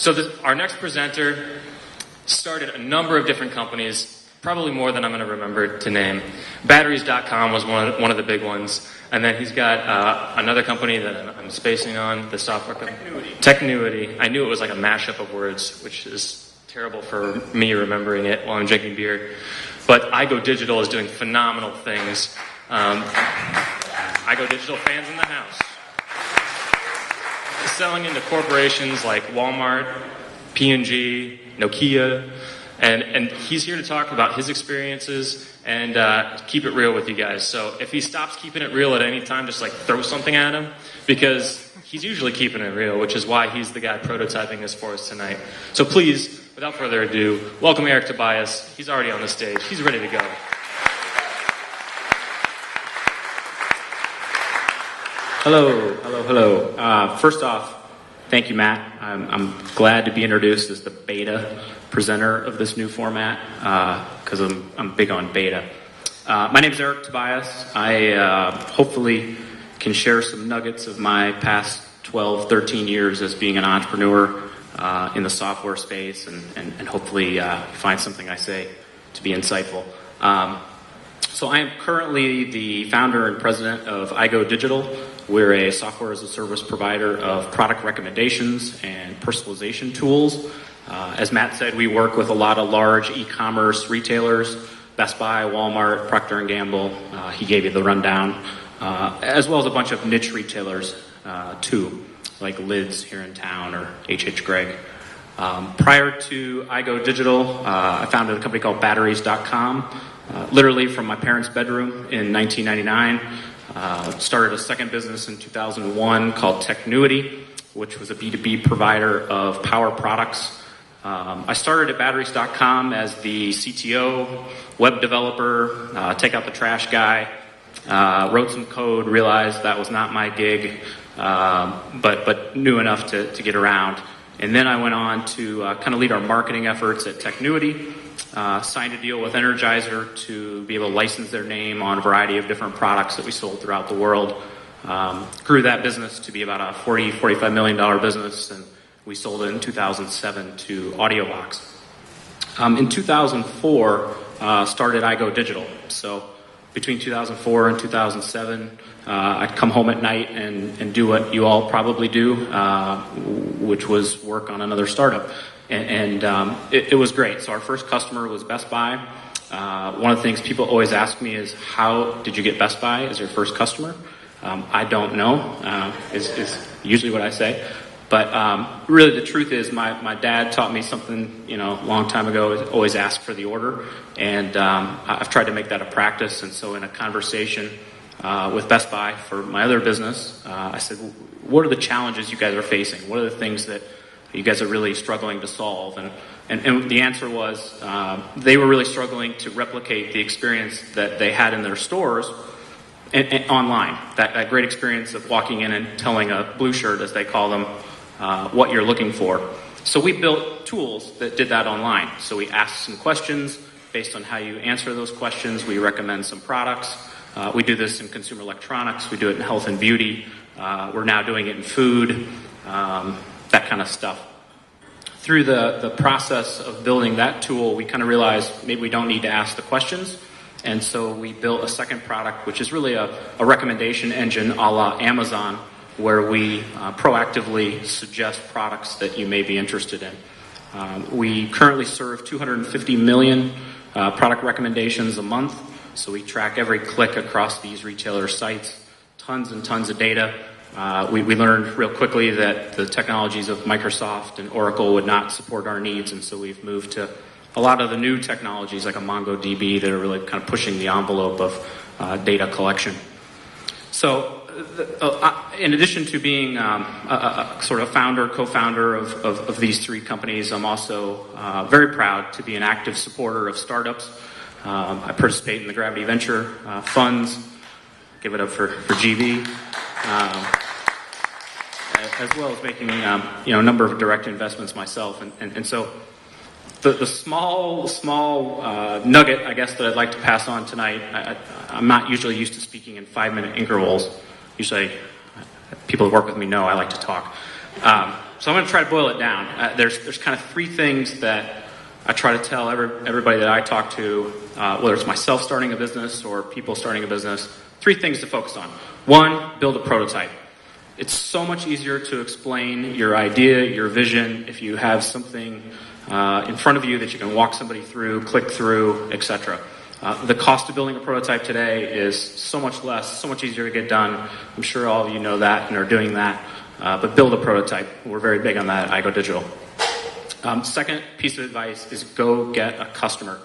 Our next presenter started a number of different companies, probably more than I'm going to remember to name. Batteries.com was one of the big ones. And then he's got another company that I'm spacing on, the software company. Technuity. I knew it was like a mashup of words, which is terrible for me remembering it while I'm drinking beer. But iGo Digital is doing phenomenal things. iGo Digital fans in the house. Selling into corporations like Walmart, P&G, Nokia, and he's here to talk about his experiences and keep it real with you guys. So if he stops keeping it real at any time, just like throw something at him, because he's usually keeping it real, which is why he's the guy prototyping this for us tonight. So please, without further ado, welcome Eric Tobias. He's already on the stage. He's ready to go. Hello. First off, thank you, Matt. I'm glad to be introduced as the beta presenter of this new format because I'm big on beta. My name is Eric Tobias. I hopefully can share some nuggets of my past 12, 13 years as being an entrepreneur in the software space and hopefully find something I say to be insightful. So I am currently the founder and president of iGo Digital. We're a software as a service provider of product recommendations and personalization tools. As Matt said, we work with a lot of large e-commerce retailers, Best Buy, Walmart, Procter & Gamble. He gave you the rundown, as well as a bunch of niche retailers too, like Lids here in town or H.H. Gregg. Prior to iGo Digital, I founded a company called Batteries.com. Literally from my parents' bedroom in 1999. Started a second business in 2001 called Technuity, which was a B2B provider of power products. I started at Batteries.com as the CTO, web developer, take out the trash guy, wrote some code, realized that was not my gig, but knew enough to get around. And then I went on to kind of lead our marketing efforts at Technuity. Signed a deal with Energizer to be able to license their name on a variety of different products that we sold throughout the world. Grew that business to be about a $45 million business, and we sold it in 2007 to AudioBox. In 2004, started iGo Digital. So between 2004 and 2007, I'd come home at night and do what you all probably do, which was work on another startup. And it was great. So our first customer was Best Buy. One of the things people always ask me is, how did you get Best Buy as your first customer? I don't know, is usually what I say. But really the truth is my dad taught me something, a long time ago, always ask for the order. And I've tried to make that a practice. And so in a conversation with Best Buy for my other business, I said, what are the challenges you guys are facing? What are the things that you guys are really struggling to solve? And the answer was they were really struggling to replicate the experience that they had in their stores and online. That great experience of walking in and telling a blue shirt, as they call them, what you're looking for. So we built tools that did that online. So we asked some questions. Based on how you answer those questions, we recommend some products. We do this in consumer electronics. We do it in health and beauty. We're now doing it in food. That kind of stuff. Through the process of building that tool, we kind of realized maybe we don't need to ask the questions. And so we built a second product, which is really a recommendation engine a la Amazon, where we proactively suggest products that you may be interested in. We currently serve 250 million product recommendations a month. So we track every click across these retailer sites, tons and tons of data. We learned real quickly that the technologies of Microsoft and Oracle would not support our needs, and so we've moved to a lot of the new technologies like a MongoDB that are really kind of pushing the envelope of data collection. So in addition to being a sort of founder, co-founder of these three companies, I'm also very proud to be an active supporter of startups. I participate in the Gravity Venture funds. Give it up for GV. As well as making a number of direct investments myself, and so the small nugget, I guess, that I'd like to pass on tonight. I'm not usually used to speaking in 5-minute intervals. Usually, people who work with me know I like to talk. So I'm going to try to boil it down. There's kind of three things that I try to tell everybody that I talk to, whether it's myself starting a business or people starting a business, three things to focus on. One, build a prototype. It's so much easier to explain your idea, your vision, if you have something in front of you that you can walk somebody through, click through, etc. The cost of building a prototype today is so much less, so much easier to get done. I'm sure all of you know that and are doing that. But build a prototype. We're very big on that at iGo Digital. Second piece of advice is go get a customer.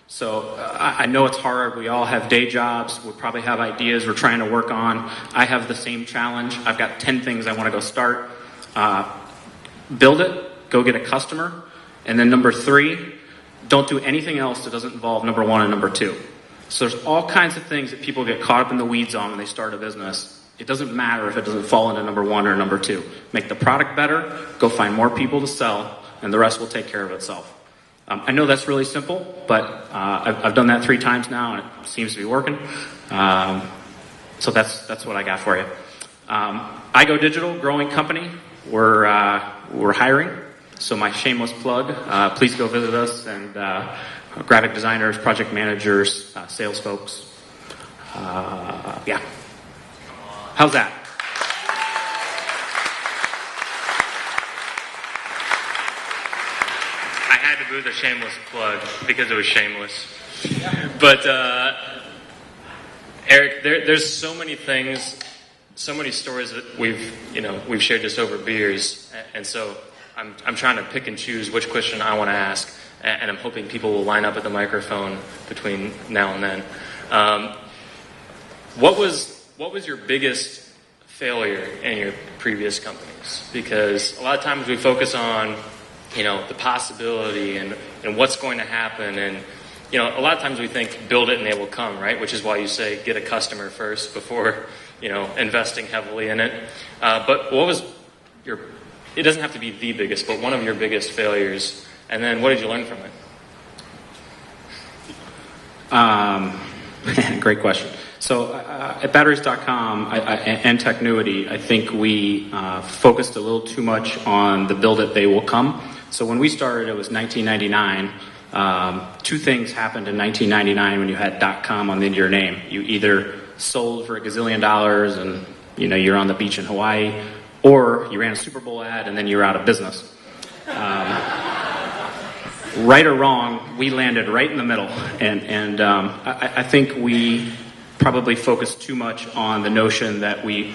So I know it's hard. We all have day jobs. We probably have ideas we're trying to work on. I have the same challenge. I've got 10 things I want to go start. Build it. Go get a customer. And then number 3, don't do anything else that doesn't involve number 1 and number 2. So there's all kinds of things that people get caught up in the weeds on when they start a business. It doesn't matter if it doesn't fall into number 1 or number 2. Make the product better, go find more people to sell, and the rest will take care of itself. I know that's really simple, but I've done that 3 times now, and it seems to be working. So that's what I got for you. iGo Digital, growing company. We're hiring. So my shameless plug, please go visit us, and graphic designers, project managers, sales folks. Yeah. How's that? I had to do the shameless plug because it was shameless. But Eric, there's so many things, so many stories that we've shared just over beers, and so I'm trying to pick and choose which question I want to ask, and I'm hoping people will line up at the microphone between now and then. What was your biggest failure in your previous companies? Because a lot of times we focus on, the possibility and what's going to happen, and a lot of times we think build it and they will come, right? Which is why you say get a customer first before investing heavily in it. But what was it doesn't have to be the biggest, but one of your biggest failures, and then what did you learn from it? Great question. So at batteries.com and Technuity, I think we focused a little too much on the build it, they will come. So when we started, it was 1999. 2 things happened in 1999 when you had .com on the end of your name. You either sold for $1 gazillion and you're on the beach in Hawaii, or you ran a Super Bowl ad and then you're out of business. Right or wrong, we landed right in the middle, and I think we probably focused too much on the notion that we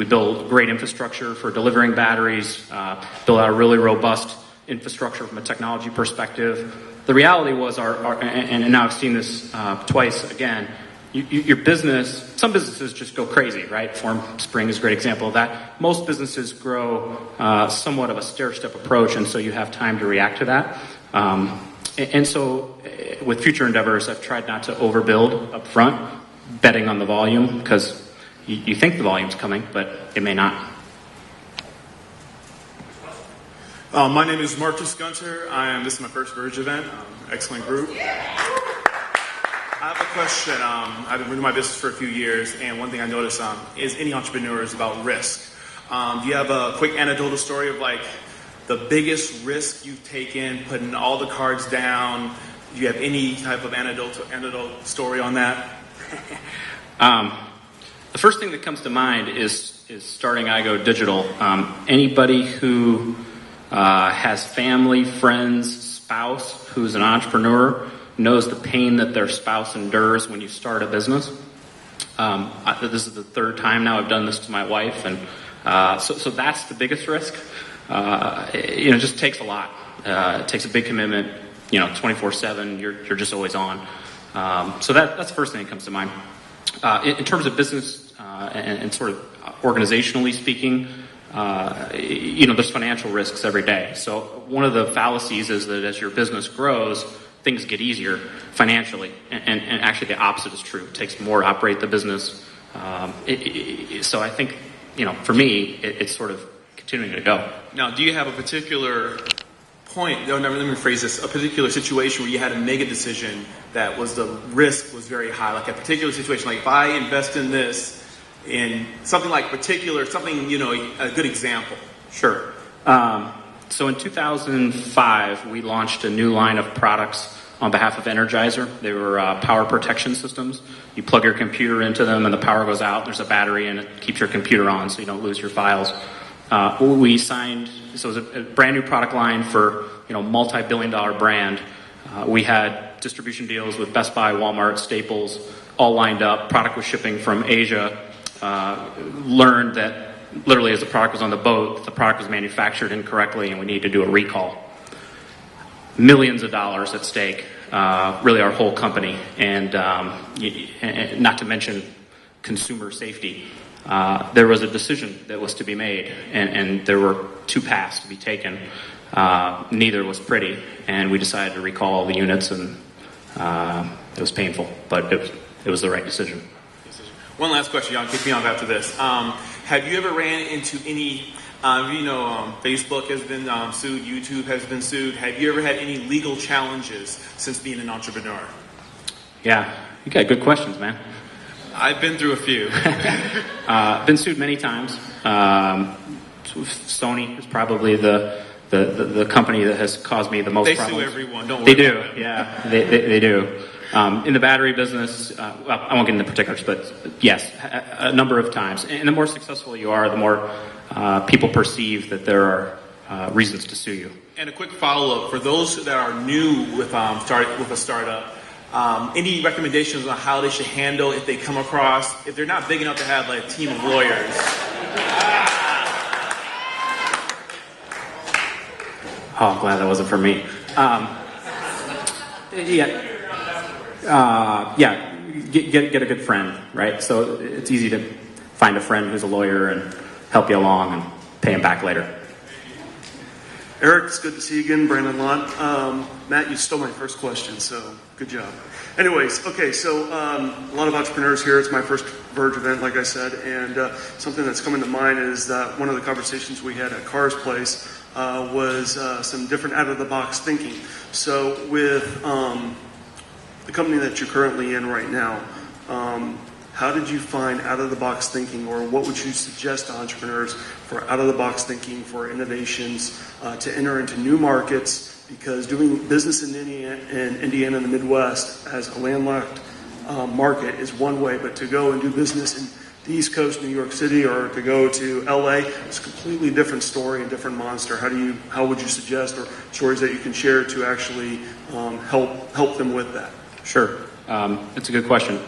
build great infrastructure for delivering batteries, build out a really robust infrastructure from a technology perspective. The reality was and now I've seen this twice again, your business, some businesses just go crazy, right? FormSpring is a great example of that. Most businesses grow somewhat of a stair-step approach, and so you have time to react to that. And so with future endeavors, I've tried not to overbuild up front, betting on the volume, because you think the volume's coming, but it may not. My name is Marcus Gunter. This is my first Verge event. Excellent group. I have a question. I've been running my business for a few years, and one thing I notice is any entrepreneur is about risk. Do you have a quick anecdotal story of the biggest risk you've taken, putting all the cards down? Do you have any type of anecdotal story on that? The first thing that comes to mind is starting iGo Digital. Anybody who has family, friends, spouse who's an entrepreneur knows the pain that their spouse endures when you start a business. This is the 3rd time now I've done this to my wife, and so that's the biggest risk. It just takes a lot. It takes a big commitment. 24/7. You're just always on. So that's the first thing that comes to mind. In terms of business and sort of organizationally speaking, there's financial risks every day. So one of the fallacies is that as your business grows, things get easier financially, and actually the opposite is true. It takes more to operate the business. So I think, for me, it's sort of continuing to go. Now, do you have a particular point, let me rephrase this, a particular situation where you had to make a decision that the risk was very high, like a particular situation, like if I invest in this, in something like a good example? Sure. So in 2005, we launched a new line of products on behalf of Energizer. They were power protection systems. You plug your computer into them and the power goes out. There's a battery and it keeps your computer on so you don't lose your files. We signed, so it was a brand new product line for multi-billion-dollar brand. We had distribution deals with Best Buy, Walmart, Staples, all lined up. Product was shipping from Asia. Learned that literally as the product was on the boat, the product was manufactured incorrectly and we needed to do a recall. Millions of dollars at stake, really our whole company, and not to mention consumer safety. There was a decision that was to be made, and there were two paths to be taken. Neither was pretty, and we decided to recall all the units, and it was painful, but it was the right decision. One last question, y'all. Kick me off after this. Have you ever ran into any, Facebook has been sued, YouTube has been sued. Have you ever had any legal challenges since being an entrepreneur? Yeah, you got good questions, man. I've been through a few. Been sued many times. Sony is probably the company that has caused me the most problems. They sue everyone, don't worry. They do, yeah, they do. In the battery business, I won't get into particulars, but yes, a number of times. And the more successful you are, the more people perceive that there are reasons to sue you. And a quick follow-up, for those that are new with a startup, any recommendations on how they should handle if they come across, if they're not big enough to have like a team of lawyers? Oh, I'm glad that wasn't for me. Get a good friend, right? So it's easy to find a friend who's a lawyer and help you along and pay him back later. Eric, it's good to see you again. Brandon Lott. Matt, you stole my first question, so good job. Anyways, okay, so a lot of entrepreneurs here. It's my first Verge event, like I said, and something that's coming to mind is that one of the conversations we had at Carr's Place was some different out-of-the-box thinking. So with the company that you're currently in right now, how did you find out-of-the-box thinking, or what would you suggest to entrepreneurs for out-of-the-box thinking, for innovations, to enter into new markets? Because doing business in Indiana and the Midwest as a landlocked market is one way, but to go and do business in the East Coast, New York City, or to go to LA, it's a completely different story and different monster. How would you suggest, or stories that you can share to actually help them with that? Sure. It's a good question.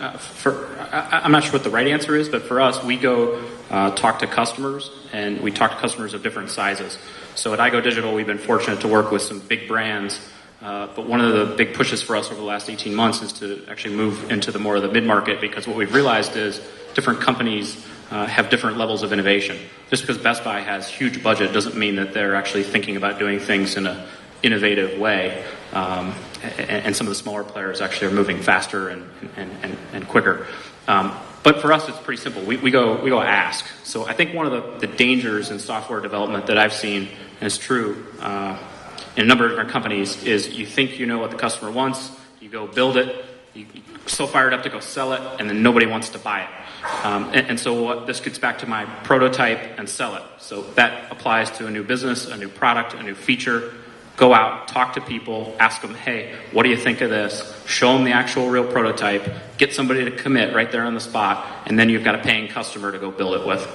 I'm not sure what the right answer is, but for us, we go talk to customers, and we talk to customers of different sizes. So at iGo Digital, we've been fortunate to work with some big brands, but one of the big pushes for us over the last 18 months is to actually move into the more of the mid-market, because what we've realized is different companies have different levels of innovation. Just because Best Buy has huge budget doesn't mean that they're actually thinking about doing things in an innovative way. And some of the smaller players actually are moving faster and quicker. But for us, it's pretty simple. We go ask. So I think one of the dangers in software development that I've seen, and it's true in a number of different companies, is you think you know what the customer wants, you go build it, you're so fired up to go sell it, and then nobody wants to buy it. And so this gets back to my prototype and sell it. So that applies to a new business, a new product, a new feature. Go out, talk to people, ask them, hey, what do you think of this? Show them the actual real prototype, get somebody to commit right there on the spot, and then you've got a paying customer to go build it with.